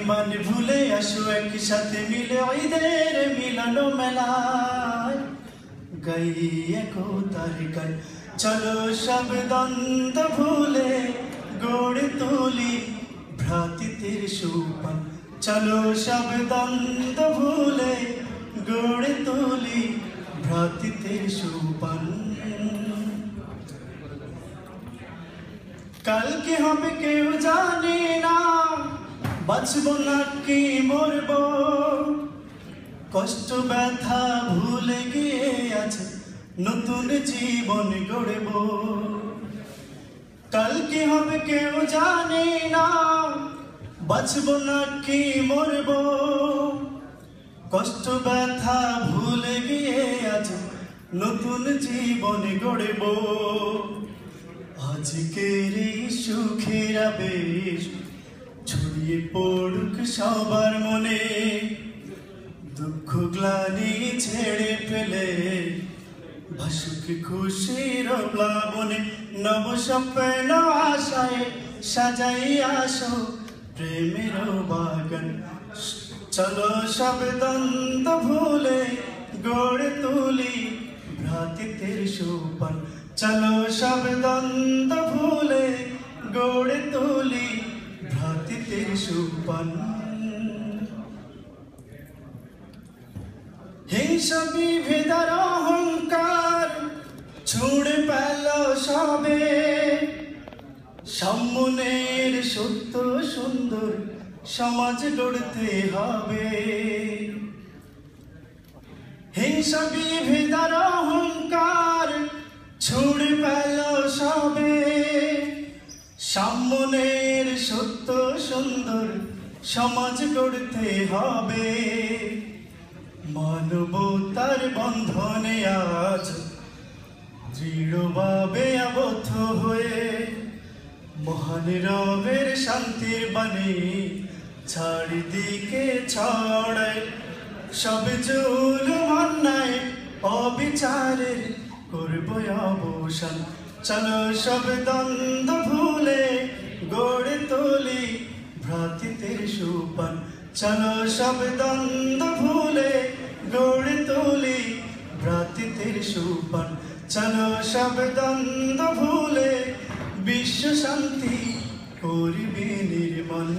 অভিমান ভুলে আসো একসাথে মিলে ঈদের মিলন মেলায় গাই একতার গান। চলো সব দ্বন্দ্ব ভুলে গড়ে তুলি ভ্রাতৃত্বের সোপান। চলো সব দ্বন্দ্ব ভুলে গড়ে তুলি ভ্রাতৃত্বের সোপান। কাল কি হবে কেউ জানে না, বাঁচবো না কি মরবো, কষ্ট ব্যথা ভুলে গিয়ে আছে নতুন জীবন গড়ব। কাল কি হবে কেউ জানে না, বাঁচবো না কি মরবো, কষ্ট ব্যথা ভুলে গিয়ে আছে নতুন জীবন গড়ব। আজকের এই সুখের আবেশ ছড়িয়ে পড়ুক সবার মনে, দুঃখ গ্লানি ছেড়ে ফেলে ভাসুক খুশির প্লাবনে। নব স্বপ্ন আশায় সাজাই আসো প্রেমের বাগান। চলো সব দ্বন্দ্ব ভুলে গড়ে তুলি ভ্রাতৃত্বের সোপান। চলো সব দ্বন্দ্ব ভুলে গড়ে তুলি ভ্রাতৃত্বের সোপান। হিংসা বিভেদার অহংকার ছুঁড়ে পেল সবে, সামনের সত্য সুন্দর সমাজ গড়তে হবে। হিংসা বিভেদার অহংকার ছুঁড়ে পেল সবে, সামনের সত্য সুন্দর সমাজ গড়তে হবে। মানবতার বন্ধনে আজ দৃঢ়ভাবে আবদ্ধ হয়ে মহান রবের শান্তির বাণী চারিদিকে ছড়ায়। সব জুলুম অন্যায় অবিচারের করব অবসান। চলো সব দ্বন্দ্ব ভুলে গড়ে তুলি ভ্রাতৃত্বের সোপান। চলো সব দ্বন্দ্ব ভুলে গড়ে তুলি ভ্রাতৃত্বের সোপান। চলো সব দ্বন্দ্ব ভুলে বিশ্ব শান্তি করিবে নির্মাণ।